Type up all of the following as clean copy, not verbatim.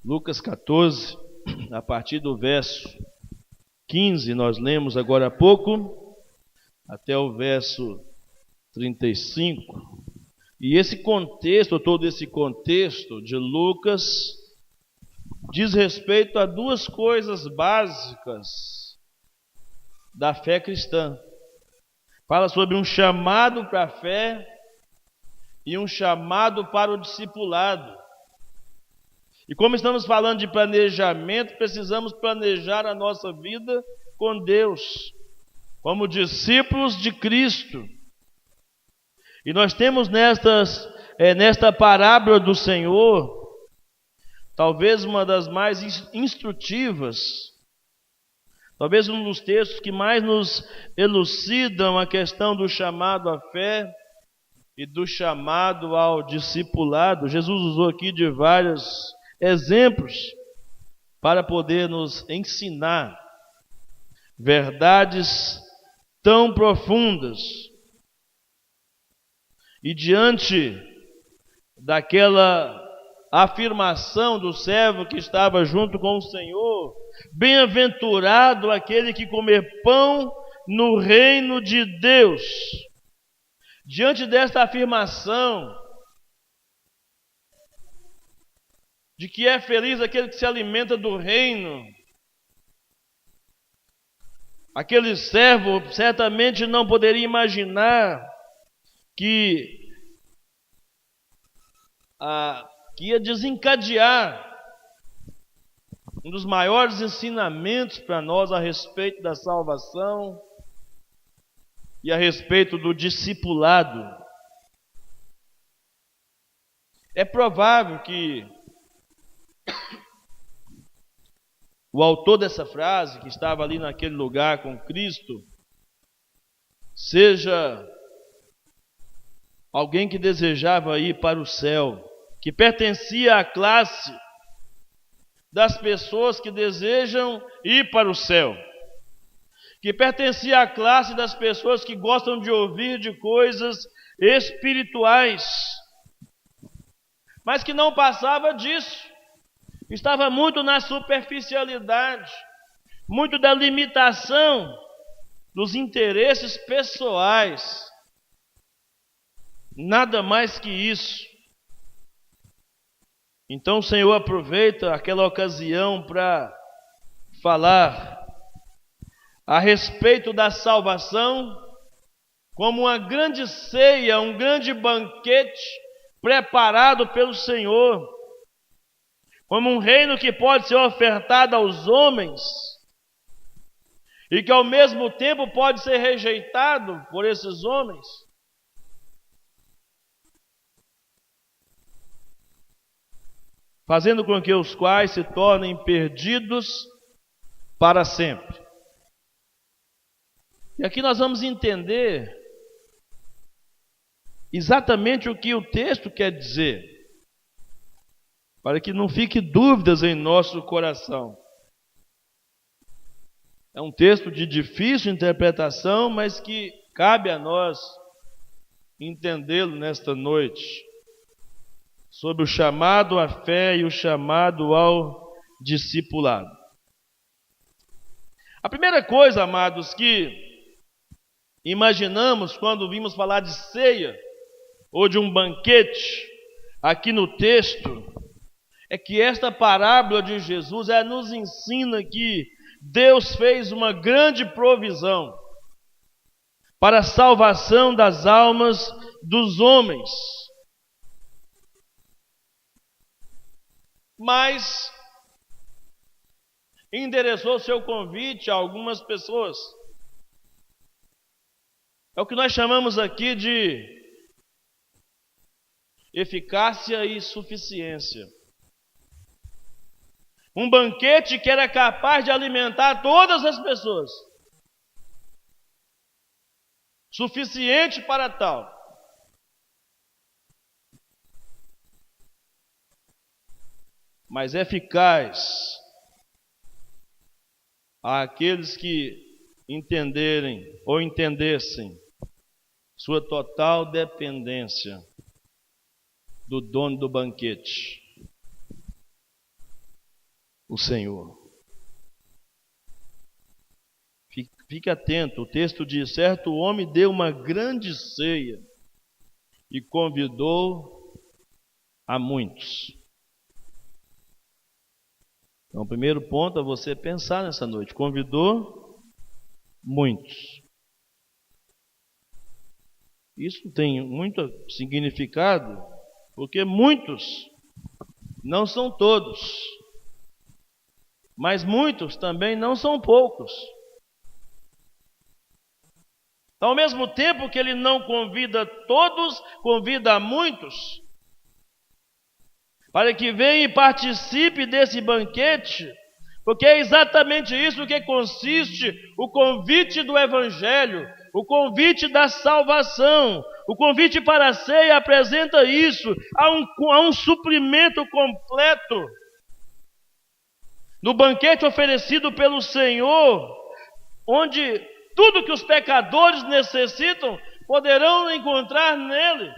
Lucas 14, a partir do verso 15, nós lemos agora há pouco, até o verso 35. E esse contexto, todo esse contexto de Lucas, diz respeito a duas coisas básicas da fé cristã. Fala sobre um chamado para a fé e um chamado para o discipulado. E como estamos falando de planejamento, precisamos planejar a nossa vida com Deus, como discípulos de Cristo. E nós temos nesta parábola do Senhor, talvez uma das mais instrutivas, talvez um dos textos que mais nos elucidam a questão do chamado à fé e do chamado ao discipulado. Jesus usou aqui de vários exemplos para poder nos ensinar verdades tão profundas. E diante daquela afirmação do servo que estava junto com o Senhor, bem-aventurado aquele que comer pão no reino de Deus. Diante desta afirmação de que é feliz aquele que se alimenta do reino, aquele servo certamente não poderia imaginar que ia desencadear um dos maiores ensinamentos para nós a respeito da salvação e a respeito do discipulado. É provável que o autor dessa frase, que estava ali naquele lugar com Cristo, seja alguém que desejava ir para o céu, que pertencia à classe das pessoas que desejam ir para o céu, que pertencia à classe das pessoas que gostam de ouvir de coisas espirituais, mas que não passava disso. Estava muito na superficialidade, muito da limitação dos interesses pessoais. Nada mais que isso. Então o Senhor aproveita aquela ocasião para falar a respeito da salvação como uma grande ceia, um grande banquete preparado pelo Senhor, como um reino que pode ser ofertado aos homens e que ao mesmo tempo pode ser rejeitado por esses homens. Fazendo com que os quais se tornem perdidos para sempre. E aqui nós vamos entender exatamente o que o texto quer dizer, para que não fique dúvidas em nosso coração. É um texto de difícil interpretação, mas que cabe a nós entendê-lo nesta noite, sobre o chamado à fé e o chamado ao discipulado. A primeira coisa, amados, que imaginamos quando vimos falar de ceia ou de um banquete aqui no texto, é que esta parábola de Jesus nos ensina que Deus fez uma grande provisão para a salvação das almas dos homens. Mas endereçou seu convite a algumas pessoas. É o que nós chamamos aqui de eficácia e suficiência. Um banquete que era capaz de alimentar todas as pessoas. Suficiente para tal. Mas eficaz àqueles que entenderem ou entendessem sua total dependência do dono do banquete. o Senhor. Fique atento, o texto diz: certo homem deu uma grande ceia e convidou a muitos. Então, o primeiro ponto é você pensar nessa noite: convidou muitos. Isso tem muito significado, porque muitos não são todos, mas muitos também não são poucos. Ao mesmo tempo que ele não convida todos, convida muitos, para que venha e participe desse banquete, porque é exatamente isso que consiste o convite do Evangelho, o convite da salvação. O convite para a ceia apresenta isso, há um suprimento completo. No banquete oferecido pelo Senhor, onde tudo que os pecadores necessitam, poderão encontrar nele.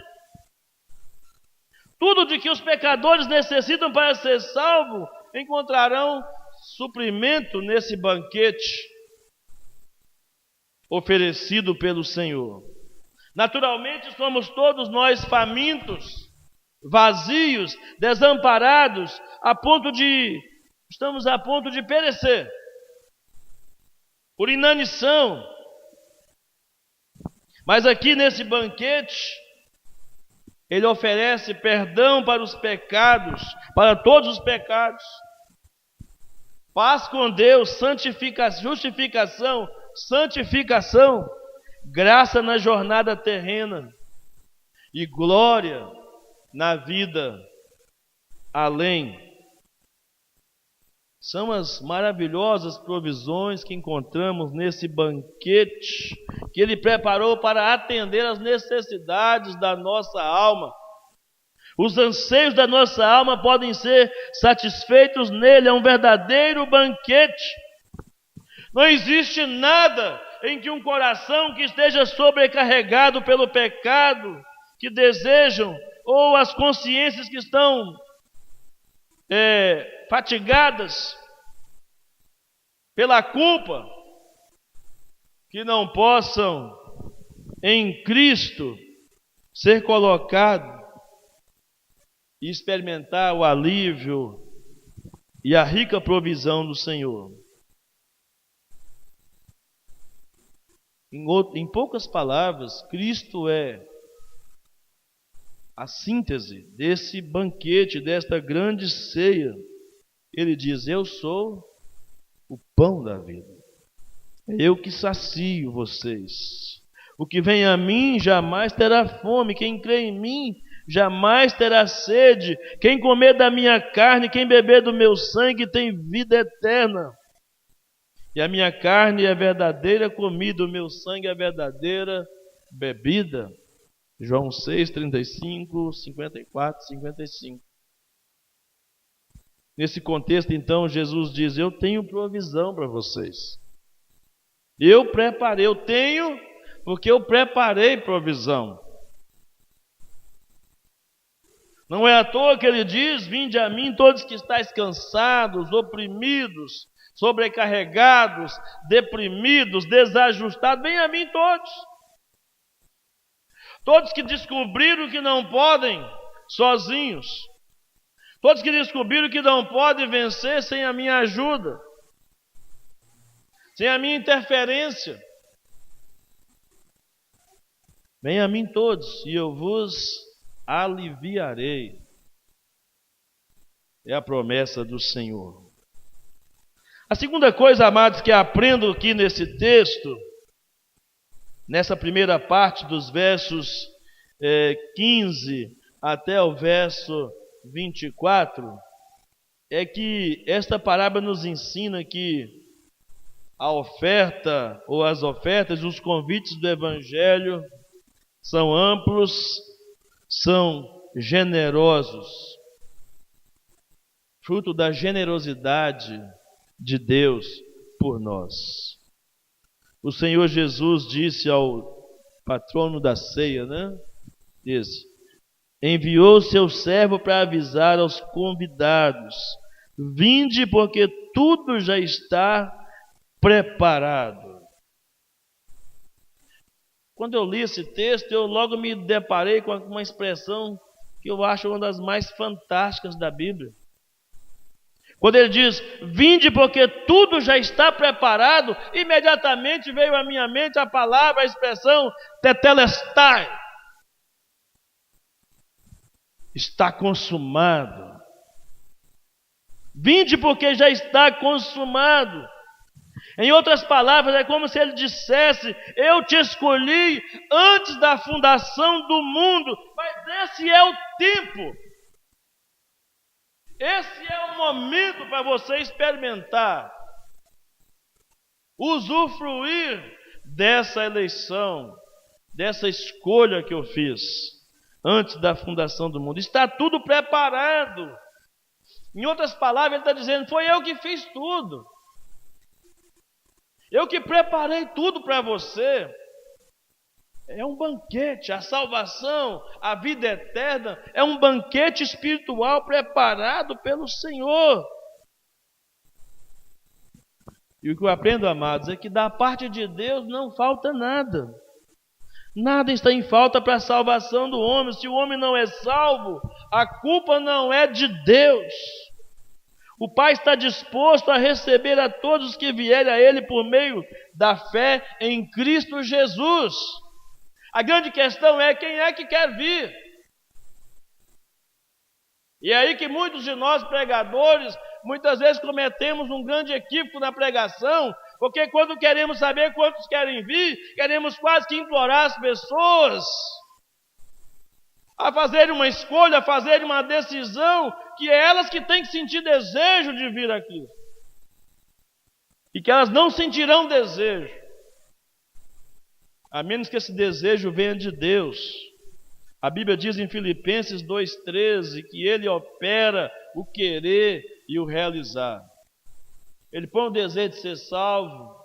Tudo de que os pecadores necessitam para ser salvos, encontrarão suprimento nesse banquete oferecido pelo Senhor. Naturalmente, somos todos nós famintos, vazios, desamparados, estamos a ponto de perecer por inanição. Mas aqui nesse banquete, ele oferece perdão para os pecados, para todos os pecados, paz com Deus, justificação, santificação, graça na jornada terrena e glória na vida além. São as maravilhosas provisões que encontramos nesse banquete que Ele preparou para atender às necessidades da nossa alma. Os anseios da nossa alma podem ser satisfeitos nele, é um verdadeiro banquete. Não existe nada em que um coração que esteja sobrecarregado pelo pecado, que desejam, ou as consciências que estão fatigadas pela culpa, que não possam em Cristo ser colocados e experimentar o alívio e a rica provisão do Senhor. Em poucas palavras, Cristo é a síntese desse banquete, desta grande ceia. Ele diz: eu sou o pão da vida, eu que sacio vocês. O que vem a mim jamais terá fome, quem crê em mim jamais terá sede. Quem comer da minha carne, quem beber do meu sangue tem vida eterna. E a minha carne é a verdadeira comida, o meu sangue é a verdadeira bebida. João 6, 35, 54, 55. Nesse contexto, então, Jesus diz: eu tenho provisão para vocês. Eu preparei, eu tenho, porque eu preparei provisão. Não é à toa que ele diz: vinde a mim todos que estáis cansados, oprimidos, sobrecarregados, deprimidos, desajustados, venham a mim todos. Todos que descobriram que não podem sozinhos. Todos que descobriram que não podem vencer sem a minha ajuda, sem a minha interferência. Venham a mim todos e eu vos aliviarei. É a promessa do Senhor. A segunda coisa, amados, que aprendo aqui nesse texto, nessa primeira parte dos versos 15 até o verso 24, é que esta parábola nos ensina que a oferta, ou as ofertas, os convites do Evangelho são amplos, são generosos, fruto da generosidade de Deus por nós. O Senhor Jesus disse ao patrono da ceia, enviou seu servo para avisar aos convidados Vinde, porque tudo já está preparado. Quando eu li esse texto, eu logo me deparei com uma expressão que eu acho uma das mais fantásticas da Bíblia. Quando ele diz, vinde porque tudo já está preparado, imediatamente veio à minha mente a palavra, a expressão, tetelestai. Está consumado. Vinde porque já está consumado. Em outras palavras, é como se ele dissesse, eu te escolhi antes da fundação do mundo, mas esse é o tempo. Esse é o momento para você experimentar, usufruir dessa eleição, dessa escolha que eu fiz antes da fundação do mundo. Está tudo preparado. Em outras palavras, ele está dizendo, foi eu que fiz tudo. Eu que preparei tudo para você. É um banquete, a salvação, a vida eterna, é um banquete espiritual preparado pelo Senhor. E o que eu aprendo, amados, é que da parte de Deus não falta nada. Nada está em falta para a salvação do homem. Se o homem não é salvo, a culpa não é de Deus. O Pai está disposto a receber a todos os que vierem a Ele por meio da fé em Cristo Jesus. A grande questão é quem é que quer vir. E é aí que muitos de nós pregadores, muitas vezes cometemos um grande equívoco na pregação, porque quando queremos saber quantos querem vir, queremos quase que implorar as pessoas a fazerem uma escolha, a fazerem uma decisão, que é elas que têm que sentir desejo de vir aqui. E que elas não sentirão desejo, a menos que esse desejo venha de Deus. A Bíblia diz em Filipenses 2,13 que Ele opera o querer e o realizar. Ele põe o desejo de ser salvo.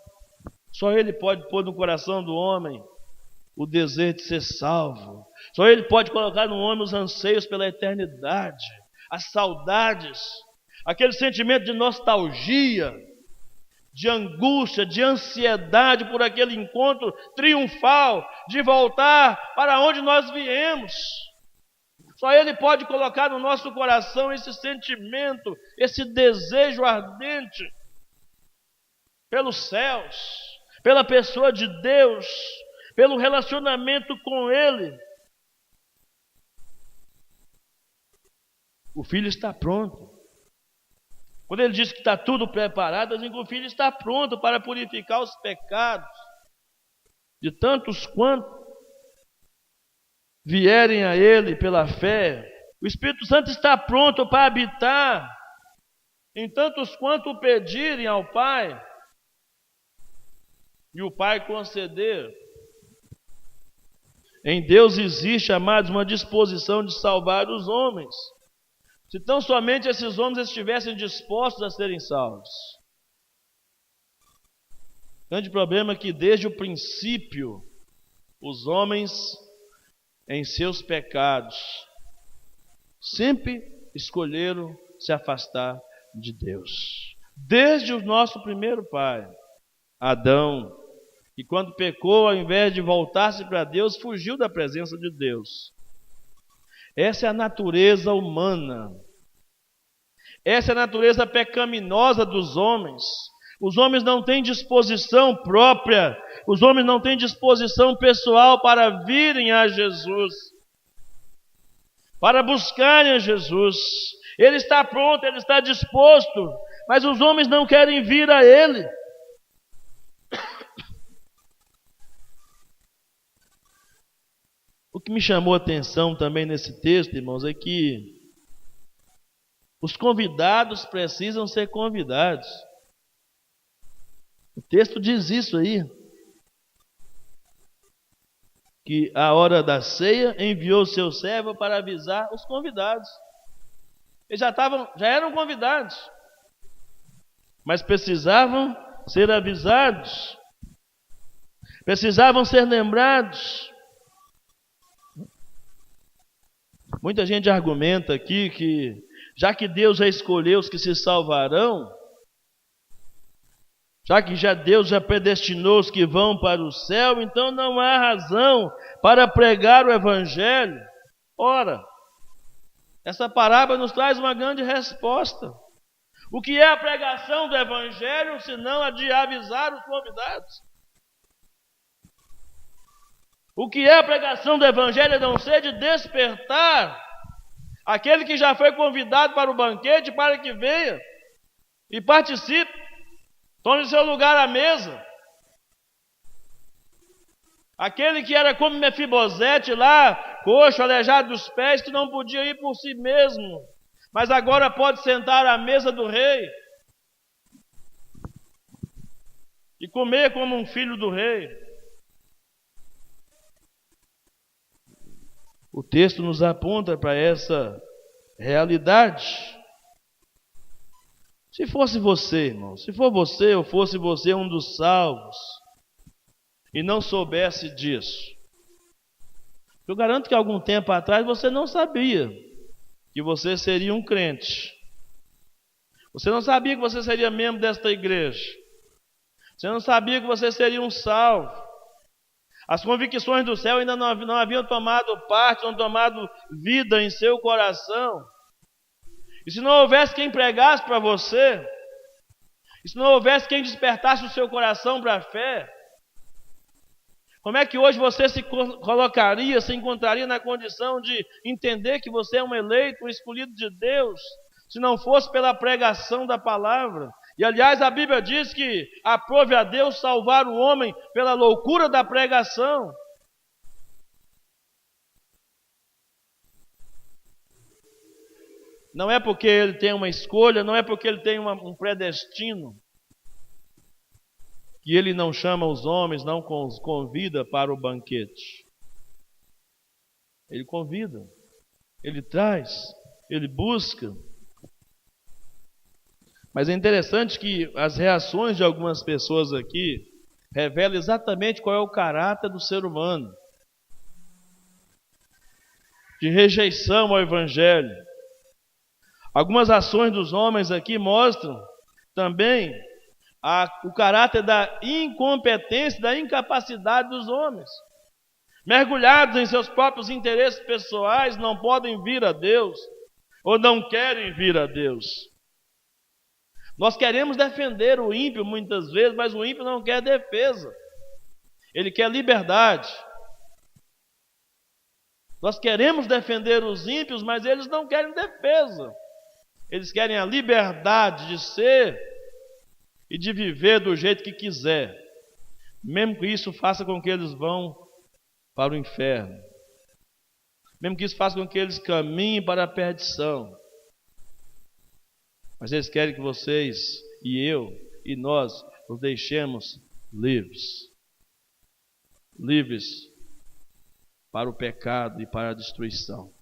Só Ele pode pôr no coração do homem o desejo de ser salvo. Só Ele pode colocar no homem os anseios pela eternidade, as saudades, aquele sentimento de nostalgia, de angústia, de ansiedade por aquele encontro triunfal, de voltar para onde nós viemos. Só Ele pode colocar no nosso coração esse sentimento, esse desejo ardente pelos céus, pela pessoa de Deus, pelo relacionamento com Ele. O Filho está pronto. Quando ele diz que está tudo preparado, diz que o Filho está pronto para purificar os pecados de tantos quanto vierem a Ele pela fé. O Espírito Santo está pronto para habitar em tantos quanto o pedirem ao Pai, e o Pai conceder. Em Deus existe, amados, uma disposição de salvar os homens, se tão somente esses homens estivessem dispostos a serem salvos. O grande problema é que desde o princípio, os homens, em seus pecados, sempre escolheram se afastar de Deus. Desde o nosso primeiro pai, Adão, que quando pecou, ao invés de voltar-se para Deus, fugiu da presença de Deus. Essa é a natureza humana. Essa é a natureza pecaminosa dos homens. Os homens não têm disposição própria. Os homens não têm disposição pessoal para virem a Jesus, para buscarem a Jesus. Ele está pronto, Ele está disposto, mas os homens não querem vir a Ele. O que me chamou a atenção também nesse texto, irmãos, é que os convidados precisam ser convidados. O texto diz isso aí, que a hora da ceia enviou seu servo para avisar os convidados. Eles já eram convidados, mas precisavam ser avisados, precisavam ser lembrados. Muita gente argumenta aqui que já que Deus já escolheu os que se salvarão, já que Deus já predestinou os que vão para o céu, então não há razão para pregar o Evangelho. Ora, essa parábola nos traz uma grande resposta. O que é a pregação do Evangelho, senão a de avisar os convidados? O que é a pregação do Evangelho, a não ser de despertar aquele que já foi convidado para o banquete, para que venha e participe, tome seu lugar à mesa. Aquele que era como Mefibosete lá, coxo, aleijado dos pés, que não podia ir por si mesmo, mas agora pode sentar à mesa do rei e comer como um filho do rei. O texto nos aponta para essa realidade. Se fosse você, irmão, se for você ou fosse você um dos salvos e não soubesse disso, eu garanto que algum tempo atrás você não sabia que você seria um crente. Você não sabia que você seria membro desta igreja. Você não sabia que você seria um salvo. As convicções do céu ainda não haviam tomado parte, não tomado vida em seu coração. E se não houvesse quem pregasse para você, e se não houvesse quem despertasse o seu coração para a fé, como é que hoje você se colocaria, se encontraria na condição de entender que você é um eleito, um escolhido de Deus, se não fosse pela pregação da palavra? E aliás, a Bíblia diz que aprove a Deus salvar o homem pela loucura da pregação. Não é porque ele tem uma escolha, não é porque ele tem um predestino, que ele não chama os homens, não os convida para o banquete. Ele convida, ele traz, ele busca. Mas é interessante que as reações de algumas pessoas aqui revelam exatamente qual é o caráter do ser humano, de rejeição ao Evangelho. Algumas ações dos homens aqui mostram também o caráter da incompetência, da incapacidade dos homens. Mergulhados em seus próprios interesses pessoais, não podem vir a Deus, ou não querem vir a Deus. Nós queremos defender o ímpio muitas vezes, mas o ímpio não quer defesa. Ele quer liberdade. Nós queremos defender os ímpios, mas eles não querem defesa. Eles querem a liberdade de ser e de viver do jeito que quiser, mesmo que isso faça com que eles vão para o inferno, mesmo que isso faça com que eles caminhem para a perdição. Mas eles querem que vocês e eu e nós os deixemos livres. Livres para o pecado e para a destruição.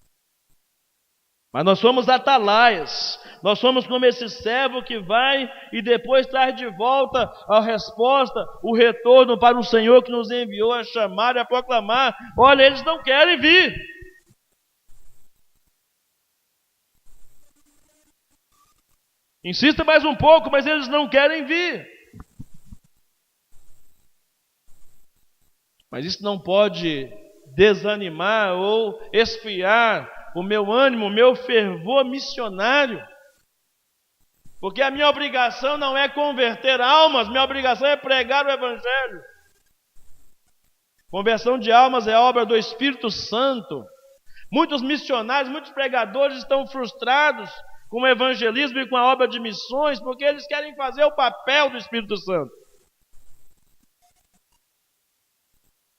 Mas nós somos atalaias. Nós somos como esse servo que vai e depois traz de volta a resposta, o retorno para o Senhor que nos enviou a chamar e a proclamar. Olha, eles não querem vir. Insista mais um pouco, mas eles não querem vir. Mas isso não pode desanimar ou esfriar o meu ânimo, o meu fervor missionário. Porque a minha obrigação não é converter almas, minha obrigação é pregar o Evangelho. Conversão de almas é obra do Espírito Santo. Muitos missionários, muitos pregadores estão frustrados com o evangelismo e com a obra de missões, porque eles querem fazer o papel do Espírito Santo.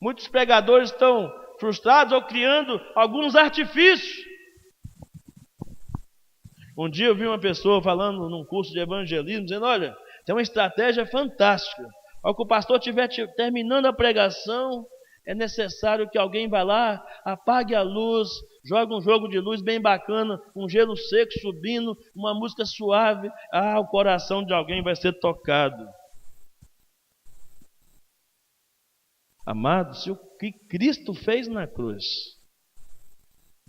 Muitos pregadores estão frustrados ou criando alguns artifícios. Um dia eu vi uma pessoa falando num curso de evangelismo, dizendo, olha, tem uma estratégia fantástica. Ao que o pastor estiver terminando a pregação, é necessário que alguém vá lá, apague a luz, jogue um jogo de luz bem bacana, um gelo seco subindo, uma música suave. O coração de alguém vai ser tocado. Amado, se o que Cristo fez na cruz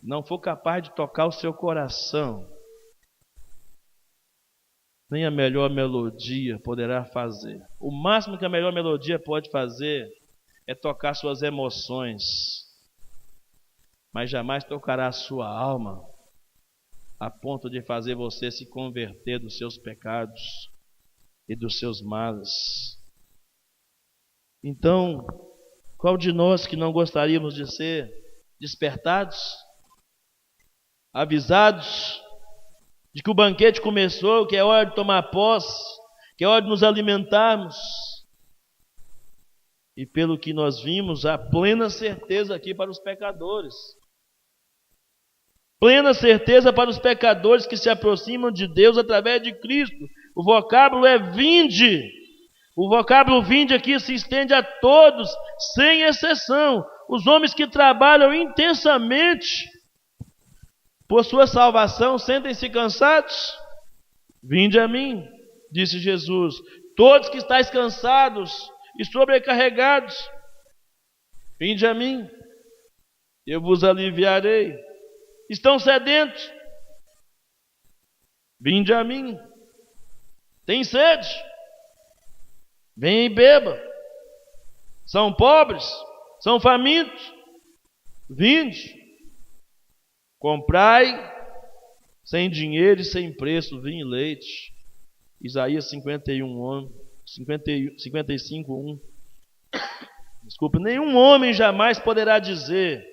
não for capaz de tocar o seu coração, nem a melhor melodia poderá fazer. O máximo que a melhor melodia pode fazer é tocar suas emoções, mas jamais tocará a sua alma a ponto de fazer você se converter dos seus pecados e dos seus males. Então, qual de nós que não gostaríamos de ser despertados, avisados de que o banquete começou, que é hora de tomar posse, que é hora de nos alimentarmos? E pelo que nós vimos, há plena certeza aqui para os pecadores. Plena certeza para os pecadores que se aproximam de Deus através de Cristo. O vocábulo é vinde. O vocábulo vinde aqui se estende a todos, sem exceção. Os homens que trabalham intensamente por sua salvação, sentem-se cansados? Vinde a mim, disse Jesus. Todos que estáis cansados e sobrecarregados, vinde a mim, eu vos aliviarei. Estão sedentos? Vinde a mim. Tem sede? Venha e beba. São pobres? São famintos? Vinde. Comprai sem dinheiro e sem preço vinho e leite. Isaías 55:1. Desculpe, nenhum homem jamais poderá dizer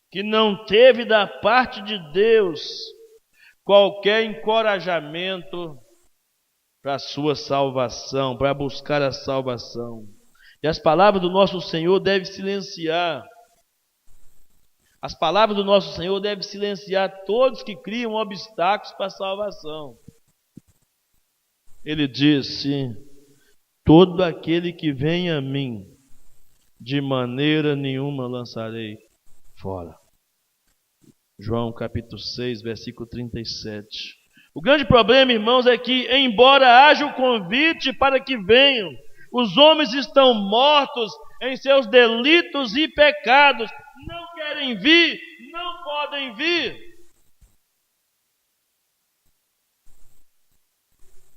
que não teve da parte de Deus qualquer encorajamento para a sua salvação, para buscar a salvação. E as palavras do nosso Senhor devem silenciar. As palavras do nosso Senhor devem silenciar todos que criam obstáculos para a salvação. Ele disse: todo aquele que vem a mim, de maneira nenhuma lançarei fora. João capítulo 6, versículo 37. O grande problema, irmãos, é que, embora haja o convite para que venham, os homens estão mortos em seus delitos e pecados. Não querem vir, não podem vir.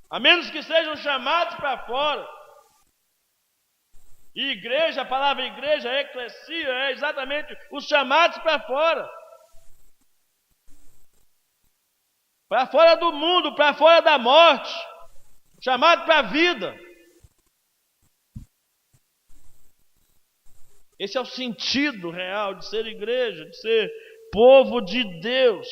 A menos que sejam chamados para fora. E igreja, a palavra igreja, eclesia, é exatamente os chamados para fora. Para fora do mundo, para fora da morte. Chamado para a vida. Esse é o sentido real de ser igreja, de ser povo de Deus.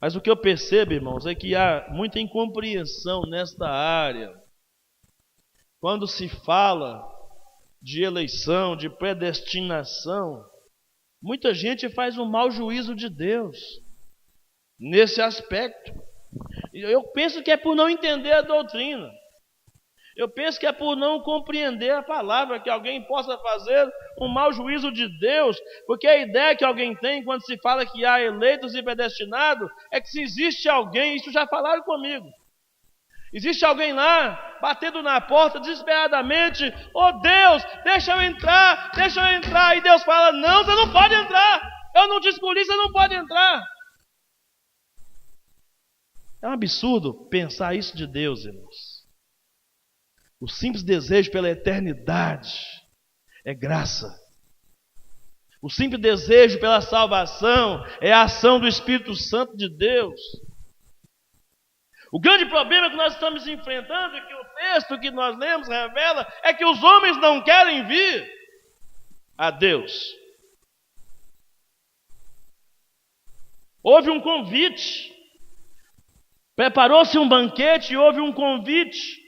Mas o que eu percebo, irmãos, é que há muita incompreensão nesta área. Quando se fala de eleição, de predestinação, muita gente faz um mau juízo de Deus nesse aspecto. Eu penso que é por não entender a doutrina. Eu penso que é por não compreender a palavra que alguém possa fazer um mau juízo de Deus, porque a ideia que alguém tem quando se fala que há eleitos e predestinados é que se existe alguém, isso já falaram comigo, existe alguém lá batendo na porta desesperadamente: oh Deus, deixa eu entrar, e Deus fala: não, você não pode entrar, eu não te escolhi, você não pode entrar. É um absurdo pensar isso de Deus, irmãos. O simples desejo pela eternidade é graça. O simples desejo pela salvação é a ação do Espírito Santo de Deus. O grande problema que nós estamos enfrentando, e que o texto que nós lemos revela, é que os homens não querem vir a Deus. Houve um convite. Preparou-se um banquete e houve um convite.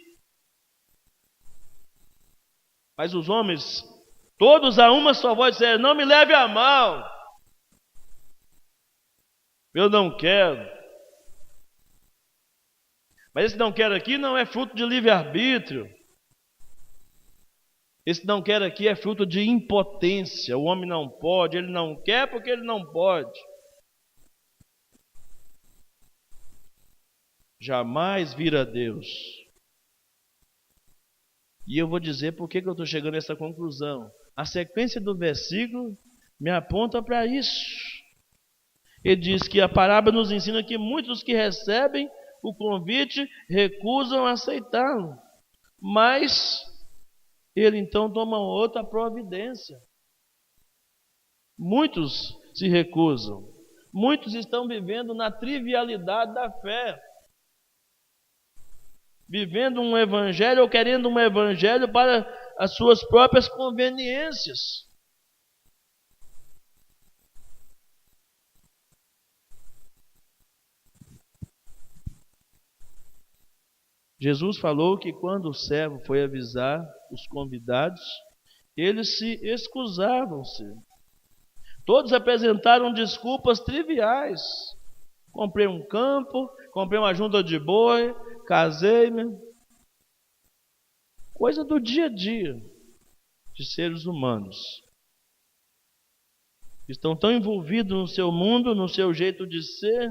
Mas os homens, todos a uma só voz, disseram: não me leve a mal. Eu não quero. Mas esse não quero aqui não é fruto de livre-arbítrio. Esse não quero aqui é fruto de impotência. O homem não pode, ele não quer porque ele não pode. Jamais vir a Deus. E eu vou dizer por que eu estou chegando a essa conclusão. A sequência do versículo me aponta para isso. Ele diz que a parábola nos ensina que muitos que recebem o convite recusam aceitá-lo, mas ele então toma outra providência. Muitos se recusam, muitos estão vivendo na trivialidade da fé, vivendo um evangelho ou querendo um evangelho para as suas próprias conveniências. Jesus falou que quando o servo foi avisar os convidados, eles se excusavam-se. Todos apresentaram desculpas triviais. Comprei um campo, comprei uma junta de boi, casei-me. Coisa do dia a dia de seres humanos. Estão tão envolvidos no seu mundo, no seu jeito de ser,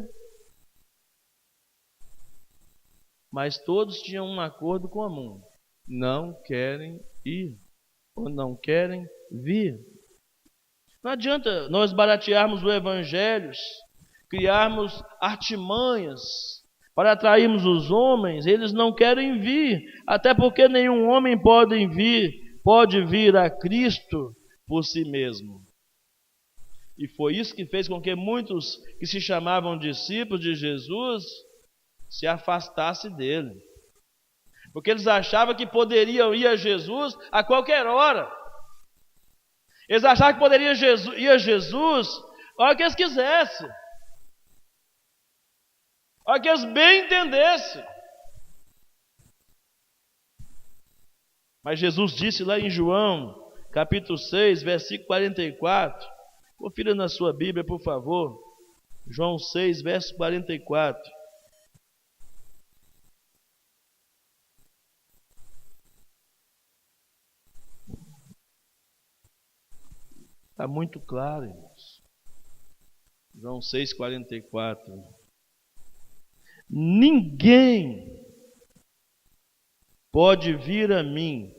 mas todos tinham um acordo comum: não querem ir ou não querem vir. Não adianta nós baratearmos o evangelho, criarmos artimanhas para atrairmos os homens. Eles não querem vir, até porque nenhum homem pode vir a Cristo por si mesmo. E foi isso que fez com que muitos que se chamavam discípulos de Jesus se afastassem dele, porque eles achavam que poderiam ir a Jesus a qualquer hora. Eles achavam que poderiam ir a Jesus a hora que eles quisessem, a hora que eles bem entendessem. Mas Jesus disse lá em João, capítulo 6, versículo 44, confira na sua Bíblia, por favor, João 6, verso 44. Está muito claro, irmãos. João 6,44. Ninguém pode vir a mim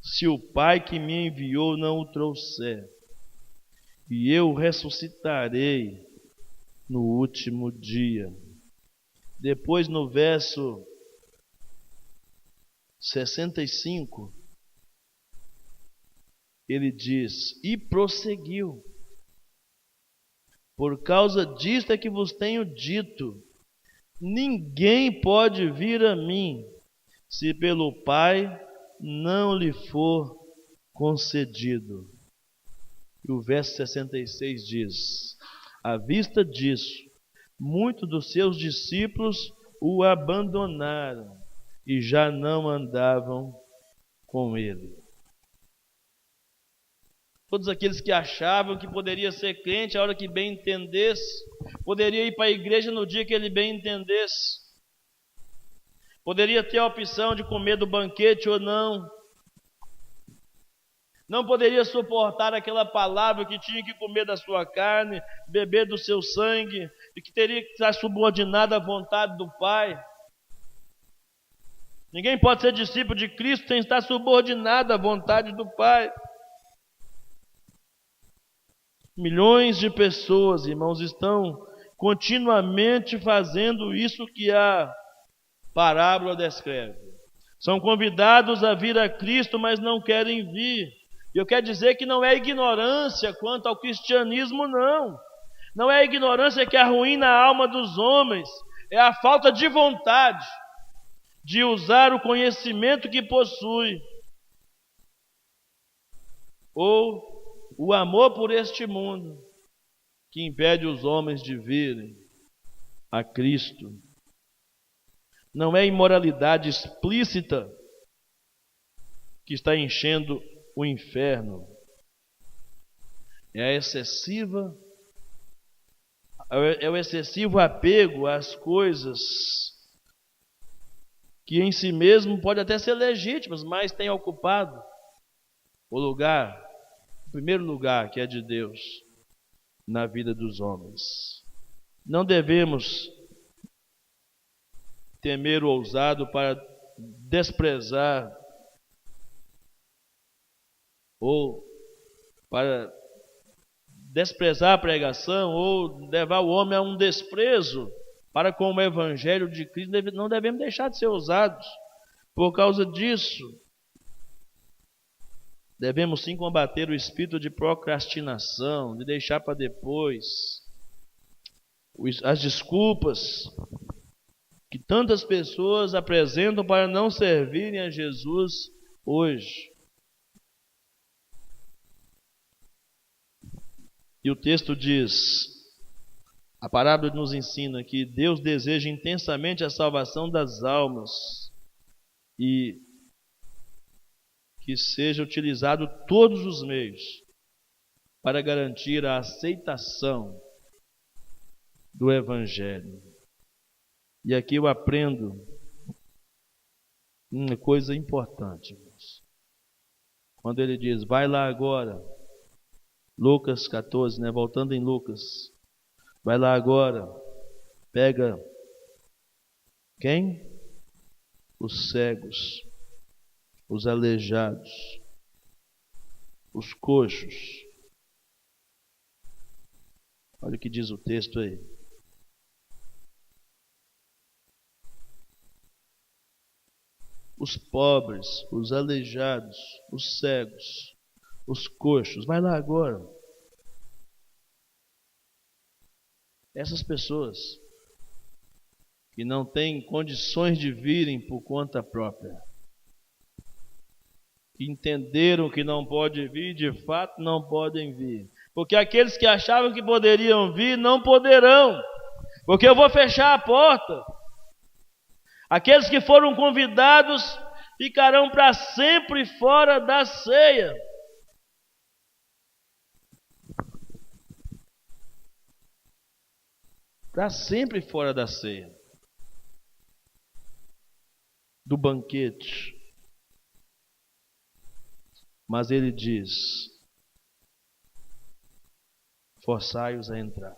se o Pai que me enviou não o trouxer, e eu ressuscitarei no último dia. Depois, no verso 65, ele diz, e prosseguiu: por causa disto é que vos tenho dito, ninguém pode vir a mim, se pelo Pai não lhe for concedido. E o verso 66 diz, à vista disso, muitos dos seus discípulos o abandonaram e já não andavam com ele. Todos aqueles que achavam que poderia ser crente a hora que bem entendesse, poderia ir para a igreja no dia que ele bem entendesse, poderia ter a opção de comer do banquete ou não, não poderia suportar aquela palavra que tinha que comer da sua carne, beber do seu sangue, e que teria que estar subordinado à vontade do Pai. Ninguém pode ser discípulo de Cristo sem estar subordinado à vontade do Pai. Milhões de pessoas, irmãos, estão continuamente fazendo isso que a parábola descreve. São convidados a vir a Cristo, mas não querem vir. E eu quero dizer que não é ignorância quanto ao cristianismo, não. Não é a ignorância que arruína a alma dos homens, é a falta de vontade de usar o conhecimento que possui, ou o amor por este mundo, que impede os homens de virem a Cristo. Não é imoralidade explícita que está enchendo o inferno, é o excessivo apego às coisas que em si mesmo pode até ser legítimas, mas tem ocupado o primeiro lugar que é de Deus na vida dos homens. Não devemos temer o ousado para desprezar ou para desprezar a pregação ou levar o homem a um desprezo para com o evangelho de Cristo, não devemos deixar de ser ousados. Por causa disso, devemos sim combater o espírito de procrastinação, de deixar para depois, as desculpas que tantas pessoas apresentam para não servirem a Jesus hoje. E o texto diz, a parábola nos ensina que Deus deseja intensamente a salvação das almas e que seja utilizado todos os meios para garantir a aceitação do Evangelho. E aqui eu aprendo uma coisa importante, irmãos. Quando ele diz, vai lá agora, Lucas 14, voltando em Lucas, vai lá agora, pega quem? Os cegos, os aleijados, os coxos. Olha o que diz o texto aí. Os pobres, os aleijados, os cegos, os coxos. Vai lá agora. Essas pessoas que não têm condições de virem por conta própria, que entenderam que não pode vir, de fato não podem vir. Porque aqueles que achavam que poderiam vir, não poderão. Porque eu vou fechar a porta. Aqueles que foram convidados ficarão para sempre fora da ceia. Para sempre fora da ceia. Do banquete. Mas ele diz, forçai-os a entrar.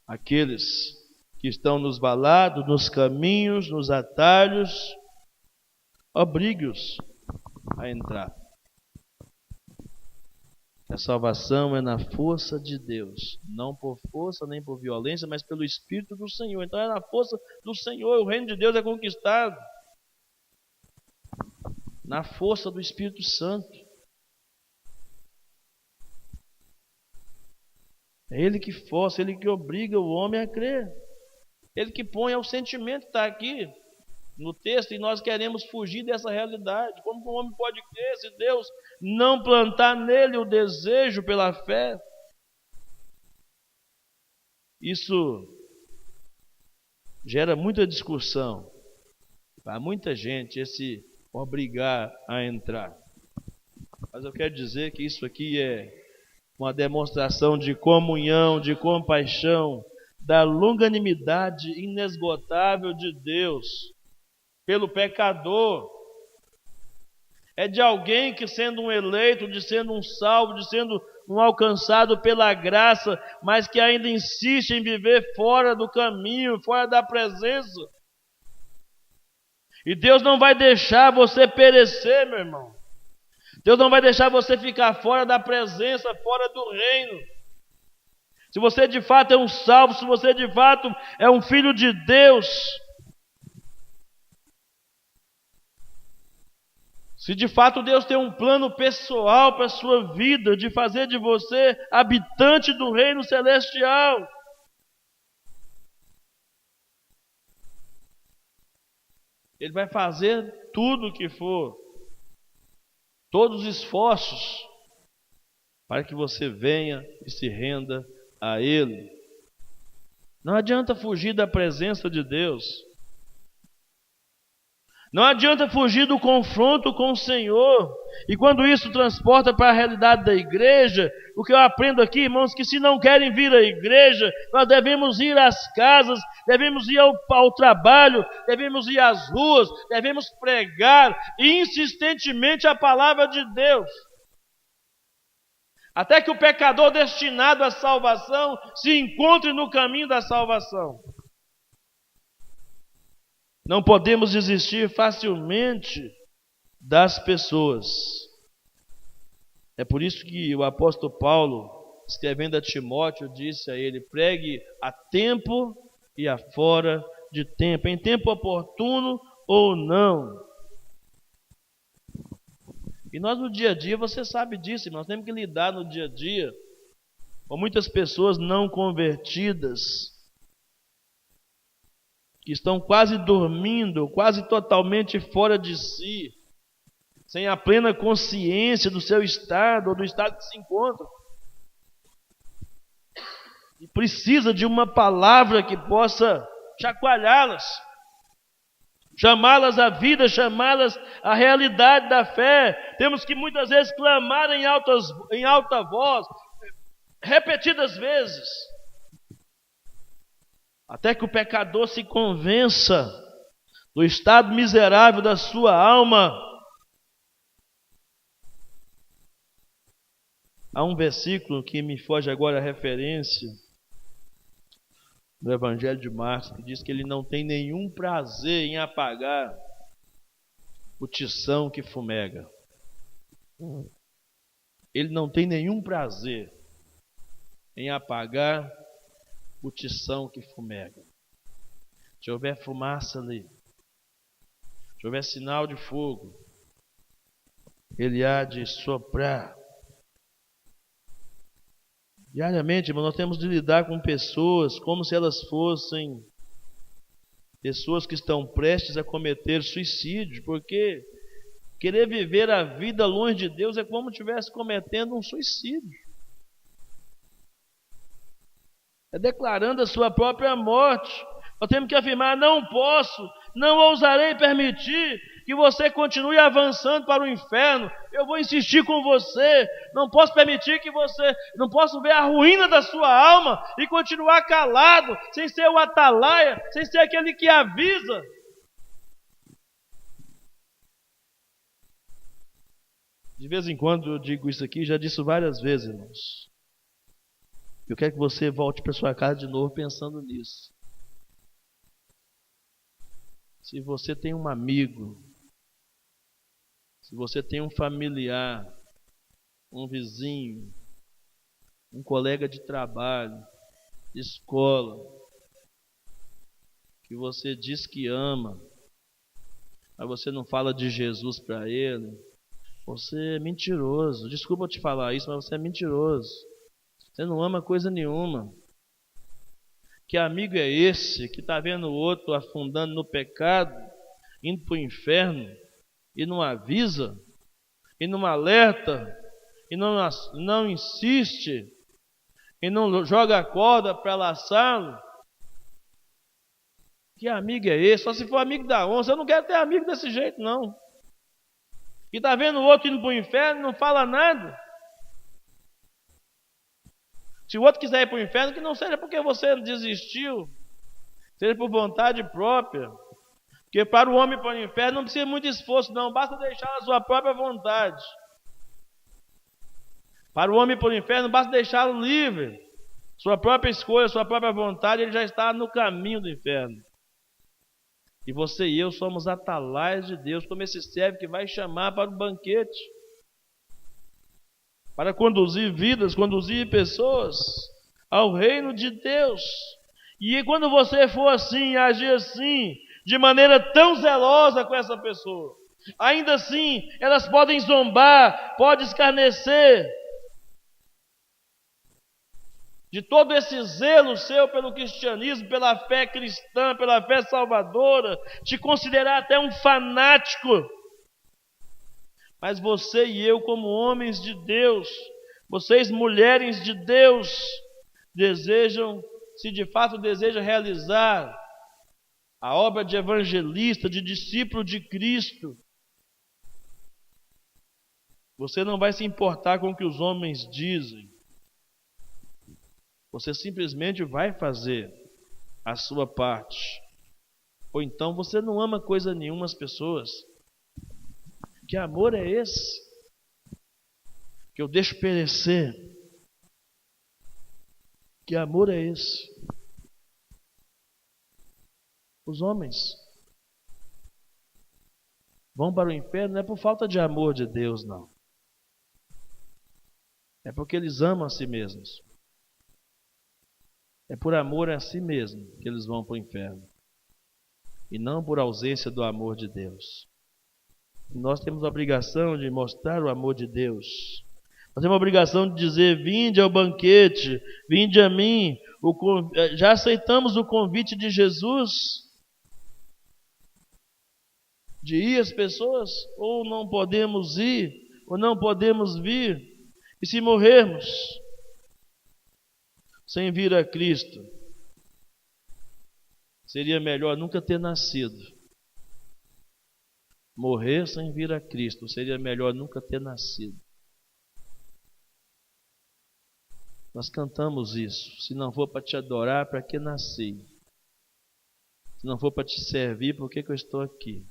Aqueles que estão nos valados, nos caminhos, nos atalhos, obrigue-os a entrar. A salvação é na força de Deus, não por força nem por violência, mas pelo Espírito do Senhor. Então é na força do Senhor, o reino de Deus é conquistado. Na força do Espírito Santo. É Ele que força, Ele que obriga o homem a crer. Ele que põe o sentimento que está aqui no texto e nós queremos fugir dessa realidade. Como que o homem pode crer se Deus não plantar nele o desejo pela fé? Isso gera muita discussão para muita gente, esse obrigar a entrar. Mas eu quero dizer que isso aqui é uma demonstração de comunhão, de compaixão, da longanimidade inesgotável de Deus pelo pecador. É de alguém que, sendo um eleito, de sendo um salvo, de sendo um alcançado pela graça, mas que ainda insiste em viver fora do caminho, fora da presença. E Deus não vai deixar você perecer, meu irmão. Deus não vai deixar você ficar fora da presença, fora do reino. Se você de fato é um salvo, se você de fato é um filho de Deus, se de fato Deus tem um plano pessoal para a sua vida, de fazer de você habitante do reino celestial, Ele vai fazer tudo o que for, todos os esforços, para que você venha e se renda a Ele. Não adianta fugir da presença de Deus. Não adianta fugir do confronto com o Senhor. E quando isso transporta para a realidade da igreja, o que eu aprendo aqui, irmãos, que se não querem vir à igreja, nós devemos ir às casas, devemos ir ao trabalho, devemos ir às ruas, devemos pregar insistentemente a palavra de Deus. Até que o pecador destinado à salvação se encontre no caminho da salvação. Não podemos desistir facilmente das pessoas. É por isso que o apóstolo Paulo, escrevendo a Timóteo, disse a ele: pregue a tempo e a fora de tempo, em tempo oportuno ou não. E nós no dia a dia, você sabe disso, nós temos que lidar no dia a dia com muitas pessoas não convertidas, que estão quase dormindo, quase totalmente fora de si, sem a plena consciência do seu estado ou do estado que se encontram. E precisa de uma palavra que possa chacoalhá-las, chamá-las à vida, chamá-las à realidade da fé. Temos que muitas vezes clamar em alta voz, repetidas vezes, até que o pecador se convença do estado miserável da sua alma. Há um versículo que me foge agora a referência, no Evangelho de Marcos, que diz que ele não tem nenhum prazer em apagar o tição que fumega. Ele não tem nenhum prazer em apagar o tição que fumega. Se houver fumaça ali, se houver sinal de fogo, ele há de soprar. Diariamente, irmão, nós temos de lidar com pessoas como se elas fossem pessoas que estão prestes a cometer suicídio, porque querer viver a vida longe de Deus é como se estivesse cometendo um suicídio. É declarando a sua própria morte. Nós temos que afirmar: não posso, não ousarei permitir que você continue avançando para o inferno. Eu vou insistir com você. Não posso permitir que você, não posso ver a ruína da sua alma e continuar calado, sem ser o atalaia, sem ser aquele que avisa. De vez em quando eu digo isso aqui, já disse várias vezes, irmãos. Eu quero que você volte para sua casa de novo pensando nisso. Se você tem um amigo, se você tem um familiar, um vizinho, um colega de trabalho, de escola, que você diz que ama, mas você não fala de Jesus para ele, você é mentiroso. Desculpa eu te falar isso, mas você é mentiroso. Você não ama coisa nenhuma. Que amigo é esse que está vendo o outro afundando no pecado, indo para o inferno, e não avisa, e não alerta, e não insiste, e não joga a corda para laçá-lo? Que amigo é esse? Só se for amigo da onça. Eu não quero ter amigo desse jeito, não. E está vendo o outro indo para o inferno e não fala nada. Se o outro quiser ir para o inferno, que não seja porque você desistiu, seja por vontade própria. Porque para o homem ir para o inferno não precisa muito esforço, não. Basta deixar a sua própria vontade. Para o homem ir para o inferno, basta deixá-lo livre. Sua própria escolha, sua própria vontade, ele já está no caminho do inferno. E você e eu somos atalaias de Deus, como esse servo que vai chamar para o banquete, para conduzir vidas, conduzir pessoas ao reino de Deus. E quando você for assim, agir assim, de maneira tão zelosa com essa pessoa, ainda assim, elas podem zombar, podem escarnecer de todo esse zelo seu pelo cristianismo, pela fé cristã, pela fé salvadora, te considerar até um fanático. Mas você e eu, como homens de Deus, vocês mulheres de Deus, se de fato desejam realizar a obra de evangelista, de discípulo de Cristo, você não vai se importar com o que os homens dizem. Você simplesmente vai fazer a sua parte. Ou então você não ama coisa nenhuma as pessoas. Que amor é esse? Que eu deixo perecer? Que amor é esse? Os homens vão para o inferno não é por falta de amor de Deus, não. É porque eles amam a si mesmos. É por amor a si mesmo que eles vão para o inferno. E não por ausência do amor de Deus. Nós temos a obrigação de mostrar o amor de Deus. Nós temos a obrigação de dizer: vinde ao banquete, vinde a mim. Já aceitamos o convite de Jesus de ir às pessoas? Ou não podemos ir, ou não podemos vir? E se morrermos sem vir a Cristo, seria melhor nunca ter nascido. Morrer sem vir a Cristo seria melhor nunca ter nascido. Nós cantamos isso. Se não for para te adorar, para que nasci? Se não for para te servir, por que eu estou aqui?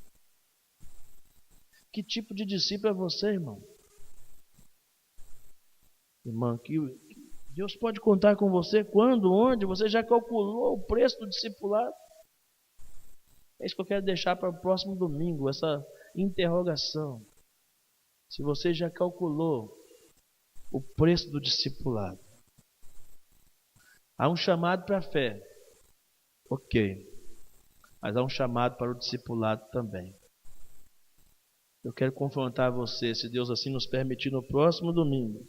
Que tipo de discípulo é você, irmão? Irmão, que Deus pode contar com você quando, onde? Você já calculou o preço do discipulado? É isso que eu quero deixar para o próximo domingo, essa interrogação. Se você já calculou o preço do discipulado. Há um chamado para a fé. Ok. Mas há um chamado para o discipulado também. Eu quero confrontar você, se Deus assim nos permitir, no próximo domingo,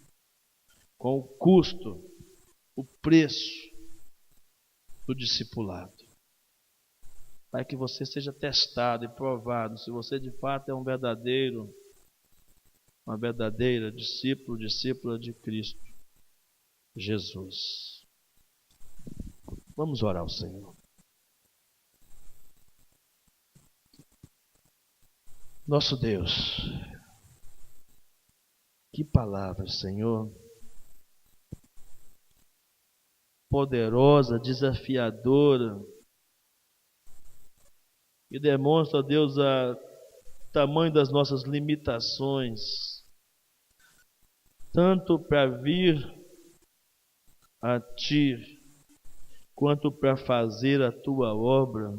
com o custo, o preço do discipulado. Para que você seja testado e provado se você de fato é uma verdadeira discípula de Cristo Jesus. Vamos orar ao Senhor. Nosso Deus, que palavra, Senhor, poderosa, desafiadora, e demonstra, Deus, o tamanho das nossas limitações, tanto para vir a Ti, quanto para fazer a Tua obra.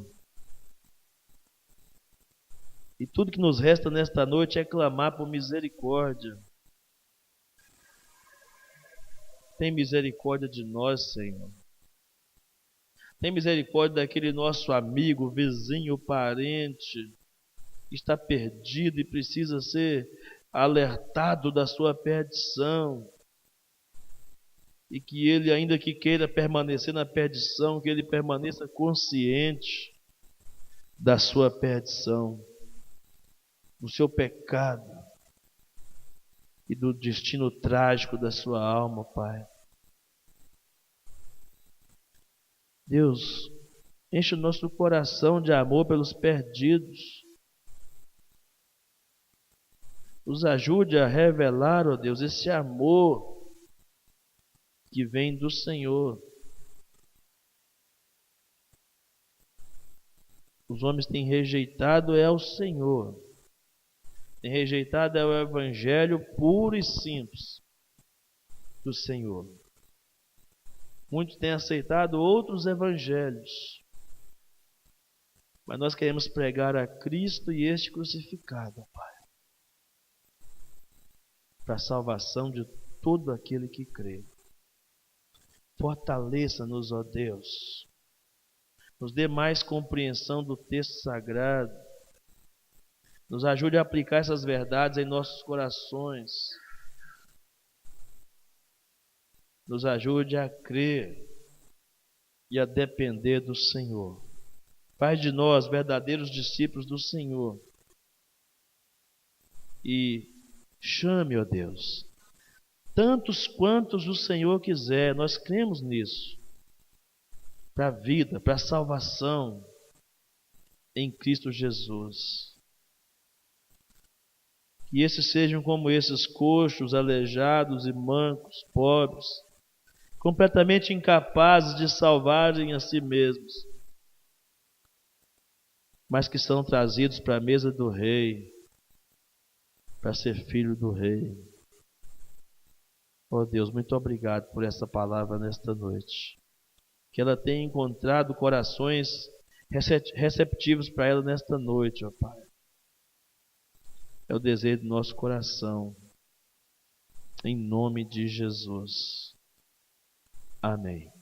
E tudo que nos resta nesta noite é clamar por misericórdia. Tem misericórdia de nós, Senhor. Tem misericórdia daquele nosso amigo, vizinho, parente, que está perdido e precisa ser alertado da sua perdição. E que ele, ainda que queira permanecer na perdição, que ele permaneça consciente da sua perdição, do seu pecado e do destino trágico da sua alma, Pai. Deus, enche o nosso coração de amor pelos perdidos. Nos ajude a revelar, ó Deus, esse amor que vem do Senhor. Os homens têm rejeitado o Senhor. Têm rejeitado o Evangelho puro e simples do Senhor. Muitos têm aceitado outros evangelhos. Mas nós queremos pregar a Cristo e este crucificado, Pai, para a salvação de todo aquele que crê. Fortaleça-nos, ó Deus. Nos dê mais compreensão do texto sagrado. Nos ajude a aplicar essas verdades em nossos corações. Nos ajude a crer e a depender do Senhor. Faz de nós verdadeiros discípulos do Senhor. E chame, ó Deus, tantos quantos o Senhor quiser. Nós cremos nisso. Para a vida, para a salvação em Cristo Jesus. Que esses sejam como esses coxos, aleijados e mancos, pobres, completamente incapazes de salvarem a si mesmos, mas que são trazidos para a mesa do Rei, para ser filho do Rei. Oh Deus, muito obrigado por essa palavra nesta noite. Que ela tenha encontrado corações receptivos para ela nesta noite, ó Pai. É o desejo do nosso coração. em nome de Jesus. Amém.